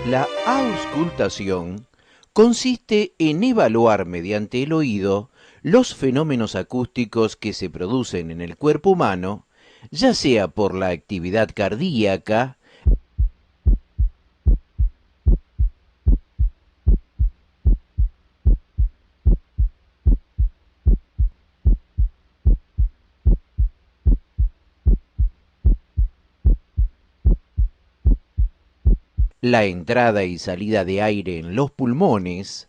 La auscultación consiste en evaluar mediante el oído los fenómenos acústicos que se producen en el cuerpo humano, ya sea por la actividad cardíaca, la entrada y salida de aire en los pulmones,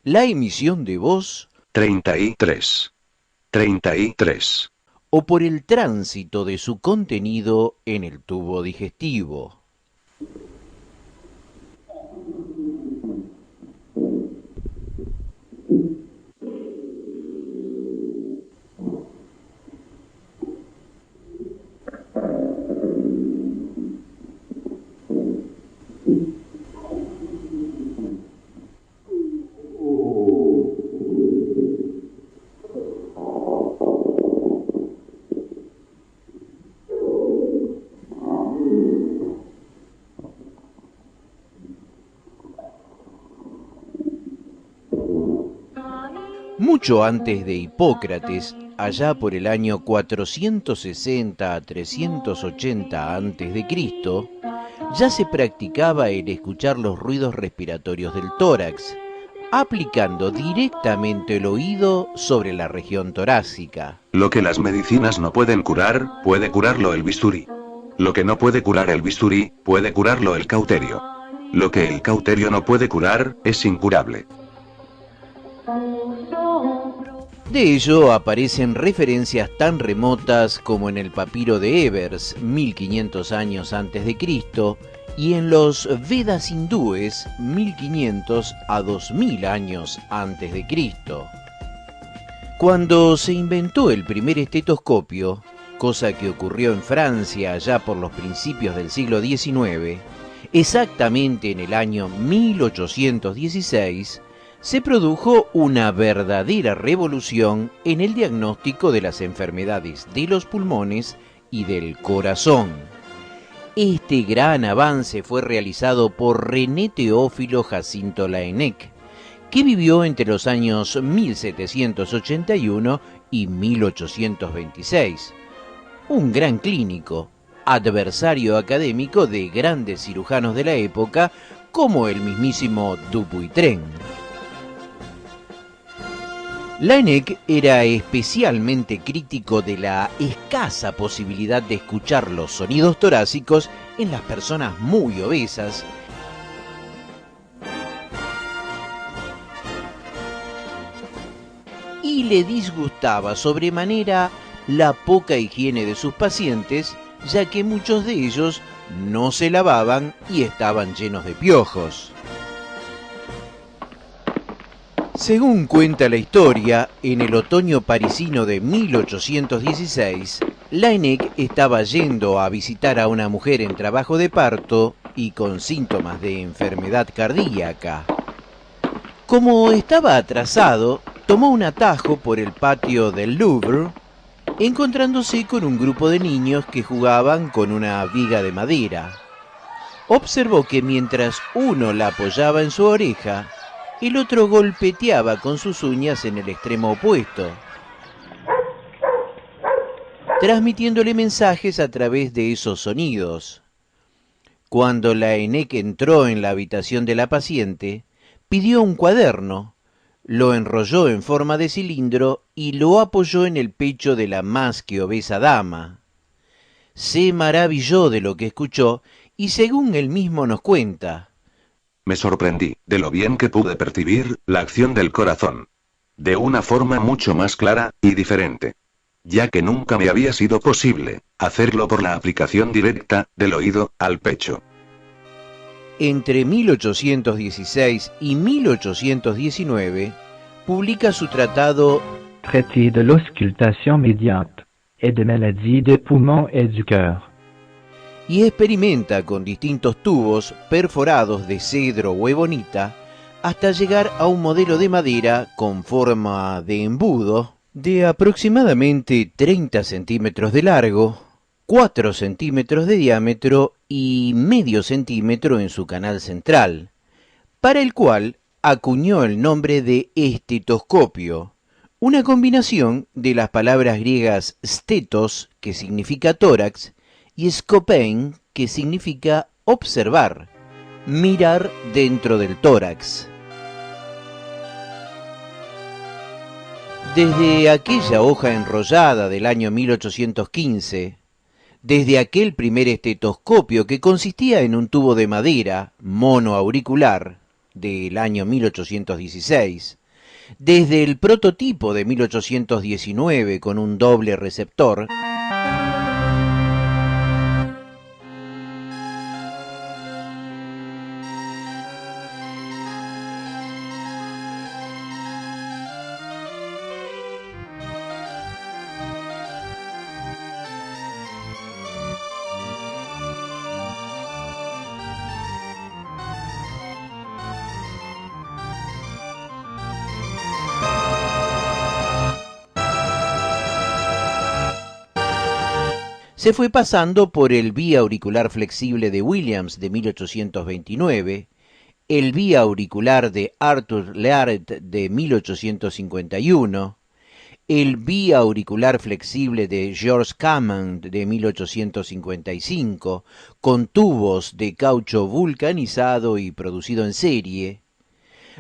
la emisión de voz 33. o por el tránsito de su contenido en el tubo digestivo. Mucho antes de Hipócrates, allá por el año 460 a 380 a.C., ya se practicaba el escuchar los ruidos respiratorios del tórax, aplicando directamente el oído sobre la región torácica. Lo que las medicinas no pueden curar, puede curarlo el bisturí. Lo que no puede curar el bisturí, puede curarlo el cauterio. Lo que el cauterio no puede curar, es incurable. De ello aparecen referencias tan remotas como en el papiro de Ebers, 1500 años antes de Cristo, y en los Vedas hindúes, 1500 a 2000 años antes de Cristo. Cuando se inventó el primer estetoscopio, cosa que ocurrió en Francia allá por los principios del siglo XIX, exactamente en el año 1816, se produjo una verdadera revolución en el diagnóstico de las enfermedades de los pulmones y del corazón. Este gran avance fue realizado por René Teófilo Jacinto Laennec, que vivió entre los años 1781 y 1826. Un gran clínico, adversario académico de grandes cirujanos de la época, como el mismísimo Dupuytren. Laennec era especialmente crítico de la escasa posibilidad de escuchar los sonidos torácicos en las personas muy obesas y le disgustaba sobremanera la poca higiene de sus pacientes, ya que muchos de ellos no se lavaban y estaban llenos de piojos. Según cuenta la historia, en el otoño parisino de 1816, Laennec estaba yendo a visitar a una mujer en trabajo de parto y con síntomas de enfermedad cardíaca. Como estaba atrasado, tomó un atajo por el patio del Louvre, encontrándose con un grupo de niños que jugaban con una viga de madera. Observó que mientras uno la apoyaba en su oreja, el otro golpeteaba con sus uñas en el extremo opuesto, transmitiéndole mensajes a través de esos sonidos. Cuando Laennec entró en la habitación de la paciente, pidió un cuaderno, lo enrolló en forma de cilindro y lo apoyó en el pecho de la más que obesa dama. Se maravilló de lo que escuchó y, según él mismo nos cuenta, me sorprendí de lo bien que pude percibir la acción del corazón. De una forma mucho más clara y diferente. Ya que nunca me había sido posible hacerlo por la aplicación directa del oído al pecho. Entre 1816 y 1819, publica su tratado Traité de l'auscultation médiate, et des maladies des poumons et du cœur. Y experimenta con distintos tubos perforados de cedro o ebonita hasta llegar a un modelo de madera con forma de embudo de aproximadamente 30 centímetros de largo, 4 centímetros de diámetro y medio centímetro en su canal central, para el cual acuñó el nombre de estetoscopio, una combinación de las palabras griegas stetos, que significa tórax, y scopein, que significa observar, mirar dentro del tórax. Desde aquella hoja enrollada del año 1815, desde aquel primer estetoscopio que consistía en un tubo de madera monoauricular del año 1816, desde el prototipo de 1819 con un doble receptor, se fue pasando por el biauricular flexible de Williams de 1829, el biauricular de Arthur Learet de 1851, el biauricular flexible de George Cammond de 1855, con tubos de caucho vulcanizado y producido en serie.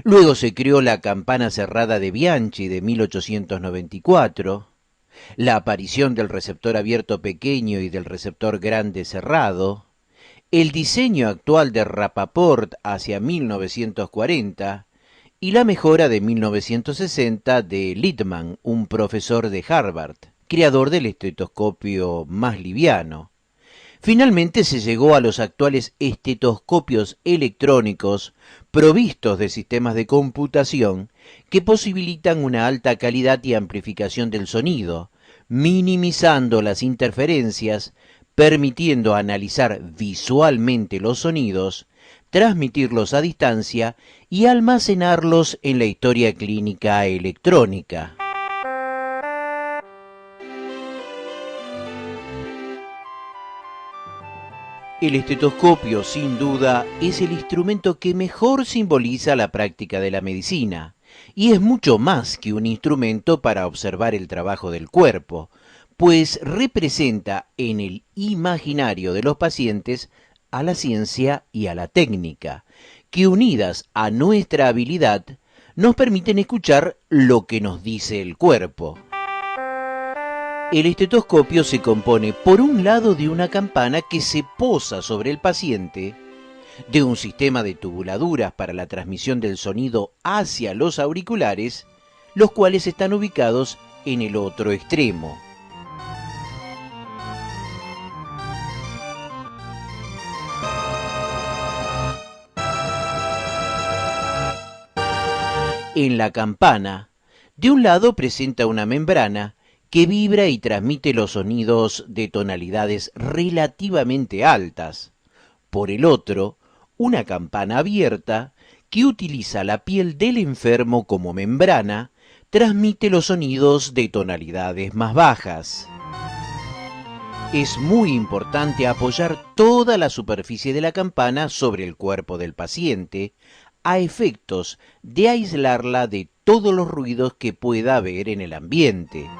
Luego se creó la campana cerrada de Bianchi de 1894, la aparición del receptor abierto pequeño y del receptor grande cerrado, el diseño actual de Rappaport hacia 1940 y la mejora de 1960 de Littman, un profesor de Harvard, creador del estetoscopio más liviano. Finalmente se llegó a los actuales estetoscopios electrónicos provistos de sistemas de computación que posibilitan una alta calidad y amplificación del sonido, minimizando las interferencias, permitiendo analizar visualmente los sonidos, transmitirlos a distancia y almacenarlos en la historia clínica electrónica. El estetoscopio, sin duda, es el instrumento que mejor simboliza la práctica de la medicina, y es mucho más que un instrumento para observar el trabajo del cuerpo, pues representa en el imaginario de los pacientes a la ciencia y a la técnica, que unidas a nuestra habilidad nos permiten escuchar lo que nos dice el cuerpo. El estetoscopio se compone por un lado de una campana que se posa sobre el paciente, de un sistema de tubuladuras para la transmisión del sonido hacia los auriculares, los cuales están ubicados en el otro extremo. En la campana, de un lado presenta una membrana que vibra y transmite los sonidos de tonalidades relativamente altas. Por el otro, una campana abierta que utiliza la piel del enfermo como membrana, transmite los sonidos de tonalidades más bajas. Es muy importante apoyar toda la superficie de la campana sobre el cuerpo del paciente, a efectos de aislarla de todos los ruidos que pueda haber en el ambiente.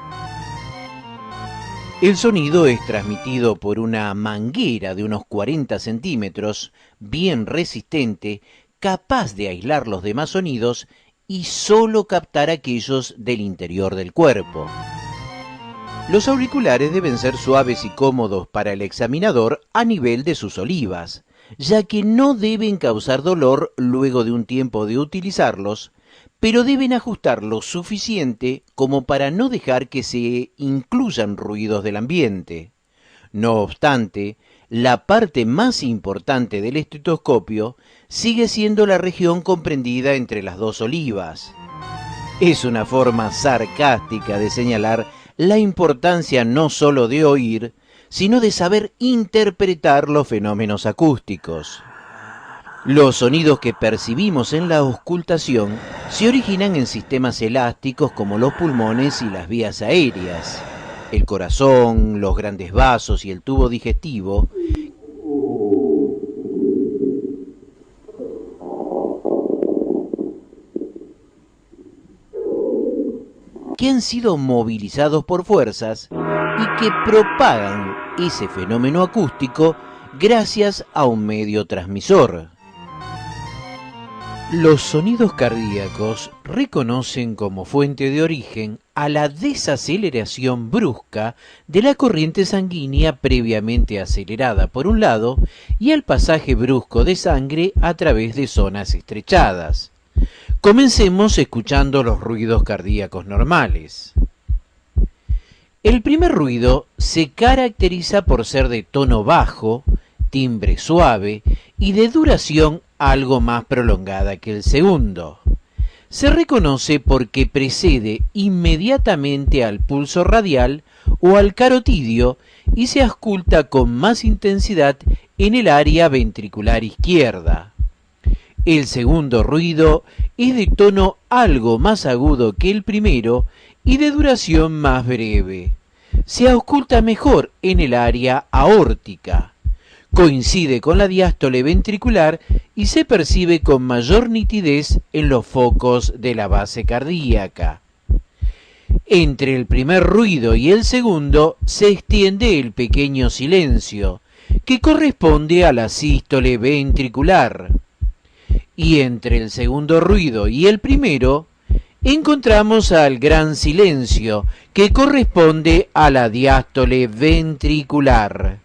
El sonido es transmitido por una manguera de unos 40 centímetros, bien resistente, capaz de aislar los demás sonidos y solo captar aquellos del interior del cuerpo. Los auriculares deben ser suaves y cómodos para el examinador a nivel de sus olivas, ya que no deben causar dolor luego de un tiempo de utilizarlos, pero deben ajustar lo suficiente como para no dejar que se incluyan ruidos del ambiente. No obstante, la parte más importante del estetoscopio sigue siendo la región comprendida entre las dos olivas. Es una forma sarcástica de señalar la importancia no solo de oír, sino de saber interpretar los fenómenos acústicos. Los sonidos que percibimos en la auscultación se originan en sistemas elásticos como los pulmones y las vías aéreas, el corazón, los grandes vasos y el tubo digestivo, que han sido movilizados por fuerzas y que propagan ese fenómeno acústico gracias a un medio transmisor. Los sonidos cardíacos reconocen como fuente de origen a la desaceleración brusca de la corriente sanguínea previamente acelerada por un lado y al pasaje brusco de sangre a través de zonas estrechadas. Comencemos escuchando los ruidos cardíacos normales. El primer ruido se caracteriza por ser de tono bajo, timbre suave y de duración algo más prolongada que el segundo. Se reconoce porque precede inmediatamente al pulso radial o al carotidio y se ausculta con más intensidad en el área ventricular izquierda. El segundo ruido es de tono algo más agudo que el primero y de duración más breve. Se ausculta mejor en el área aórtica. Coincide con la diástole ventricular y se percibe con mayor nitidez en los focos de la base cardíaca. Entre el primer ruido y el segundo se extiende el pequeño silencio, que corresponde a la sístole ventricular. Y entre el segundo ruido y el primero, encontramos al gran silencio, que corresponde a la diástole ventricular.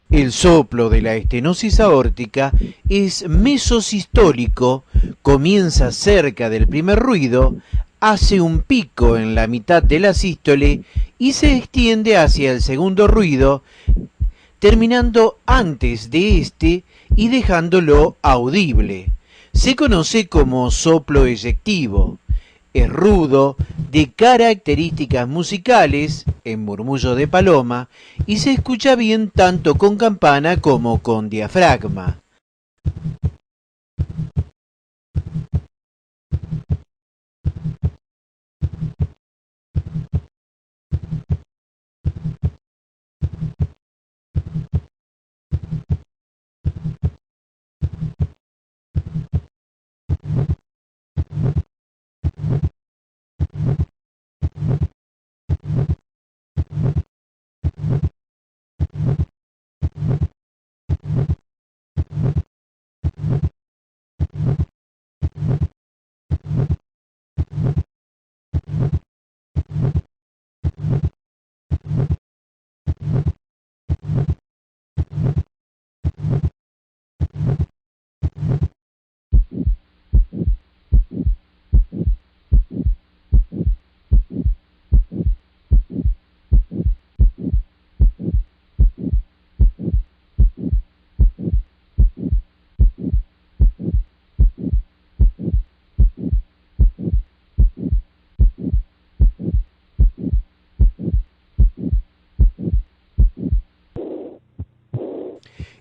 El soplo de la estenosis aórtica es mesosistólico, comienza cerca del primer ruido, hace un pico en la mitad de la sístole y se extiende hacia el segundo ruido, terminando antes de este y dejándolo audible. Se conoce como soplo eyectivo. Es rudo, de características musicales, en murmullo de paloma, y se escucha bien tanto con campana como con diafragma.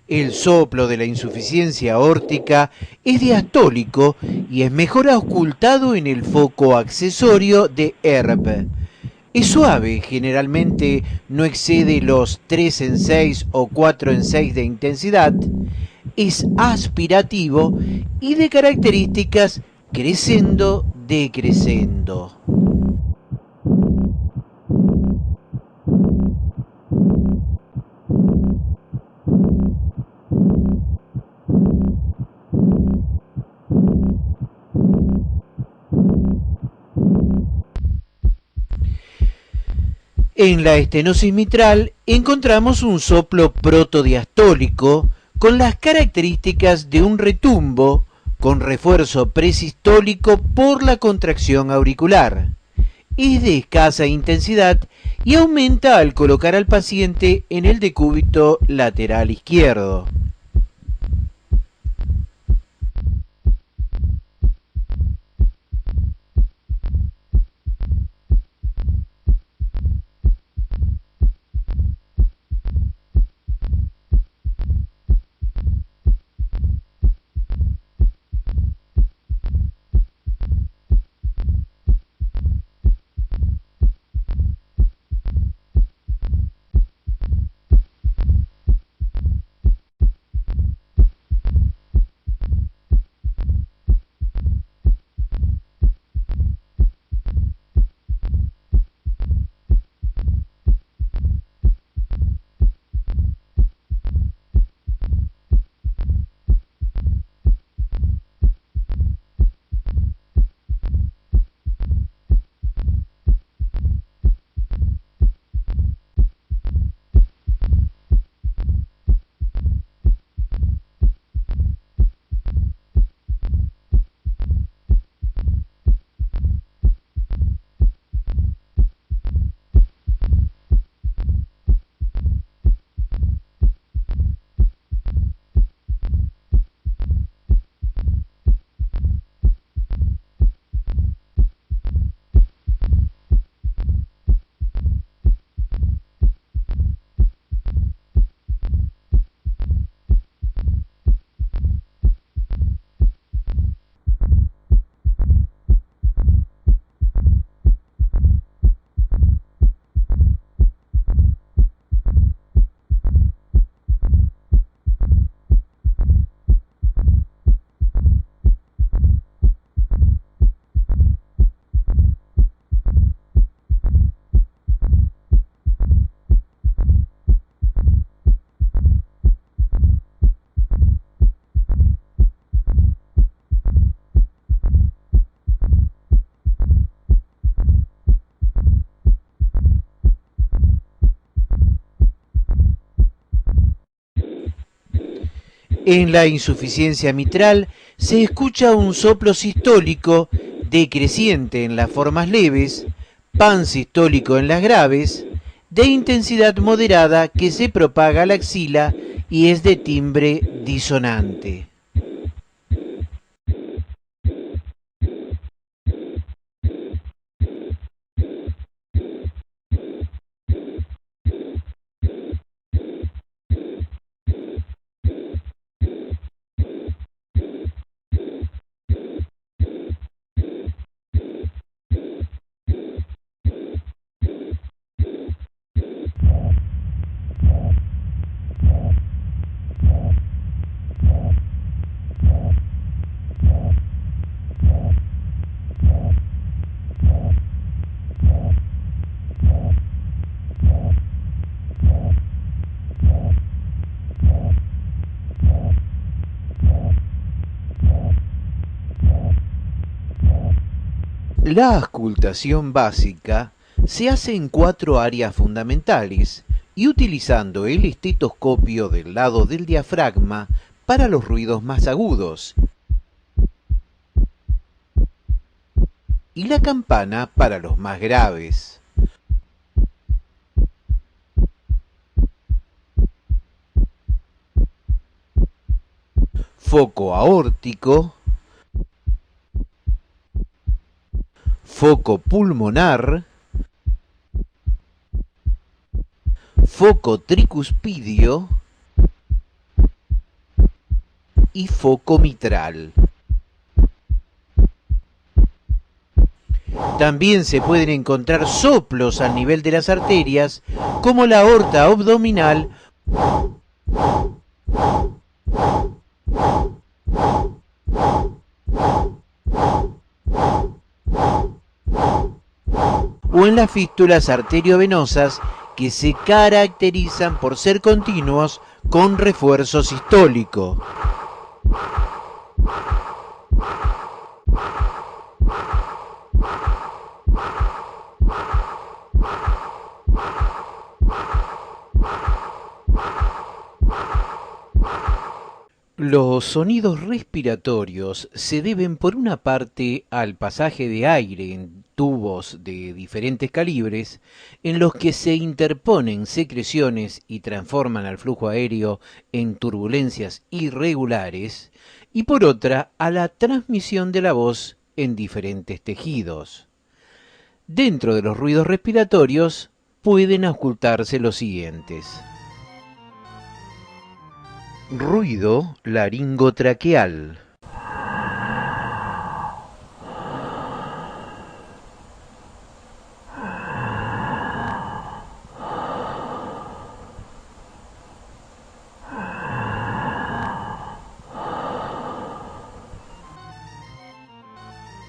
El soplo de la insuficiencia aórtica es diastólico y es mejor auscultado en el foco accesorio de Erbb. Es suave, generalmente no excede los 3 en 6 o 4 en 6 de intensidad, es aspirativo y de características crescendo-decrescendo. En la estenosis mitral encontramos un soplo protodiastólico con las características de un retumbo con refuerzo presistólico por la contracción auricular. Es de escasa intensidad y aumenta al colocar al paciente en el decúbito lateral izquierdo. En la insuficiencia mitral se escucha un soplo sistólico decreciente en las formas leves, pansistólico en las graves, de intensidad moderada que se propaga a la axila y es de timbre disonante. La auscultación básica se hace en 4 áreas fundamentales y utilizando el estetoscopio del lado del diafragma para los ruidos más agudos y la campana para los más graves. Foco aórtico, foco pulmonar, foco tricuspidio y foco mitral. También se pueden encontrar soplos al nivel de las arterias, como la aorta abdominal o en las fístulas arteriovenosas, que se caracterizan por ser continuos con refuerzo sistólico. Los sonidos respiratorios se deben por una parte al pasaje de aire en tubos de diferentes calibres en los que se interponen secreciones y transforman al flujo aéreo en turbulencias irregulares, y por otra a la transmisión de la voz en diferentes tejidos. Dentro de los ruidos respiratorios pueden ocultarse los siguientes: ruido laringotraqueal,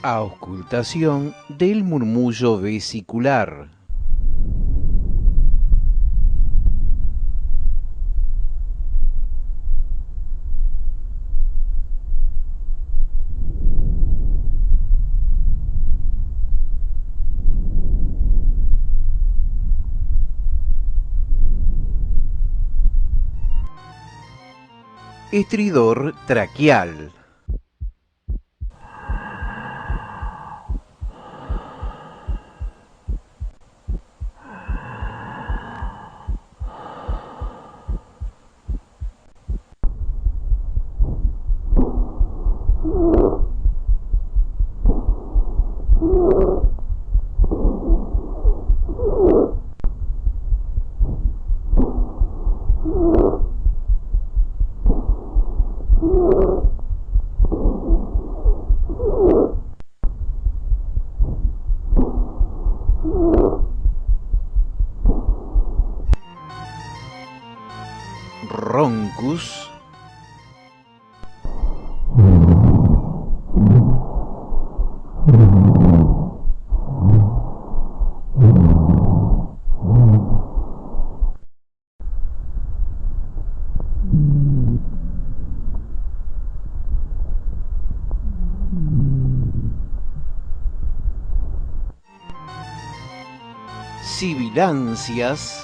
auscultación del murmullo vesicular, estridor traqueal, roncus, sibilancias,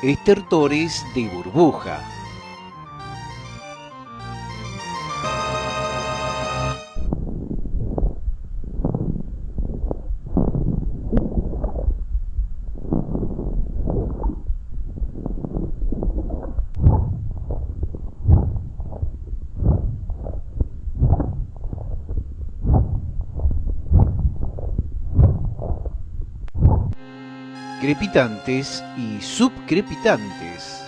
estertores de burbuja, crepitantes y subcrepitantes.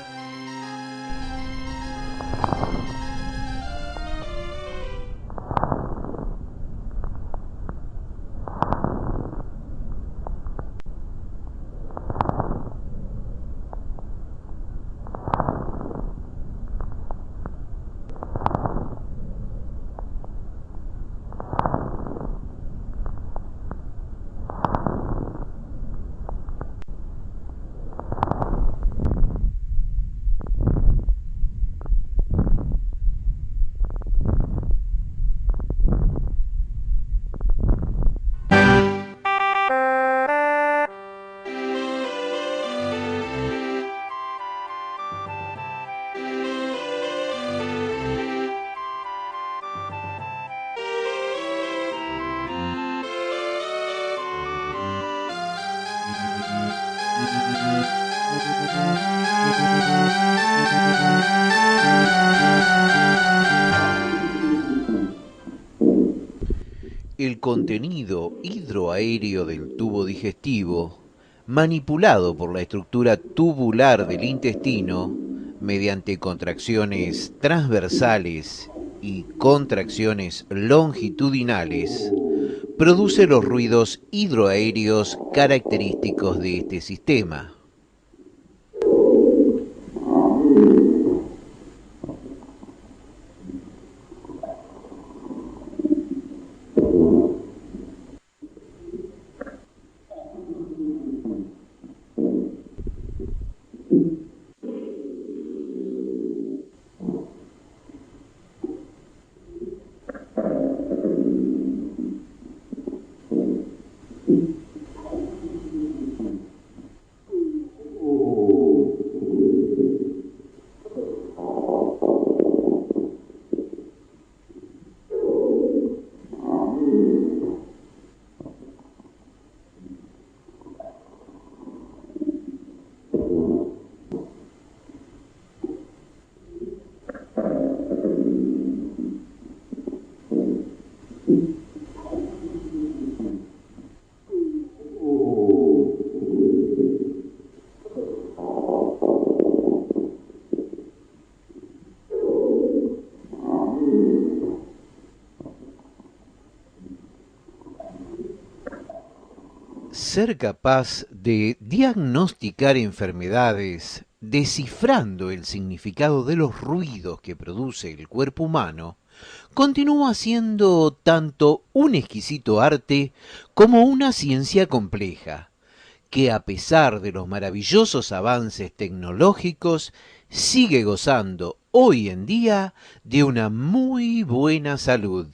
El contenido hidroaéreo del tubo digestivo, manipulado por la estructura tubular del intestino mediante contracciones transversales y contracciones longitudinales, produce los ruidos hidroaéreos característicos de este sistema. Ser capaz de diagnosticar enfermedades descifrando el significado de los ruidos que produce el cuerpo humano continúa siendo tanto un exquisito arte como una ciencia compleja, que a pesar de los maravillosos avances tecnológicos sigue gozando hoy en día de una muy buena salud.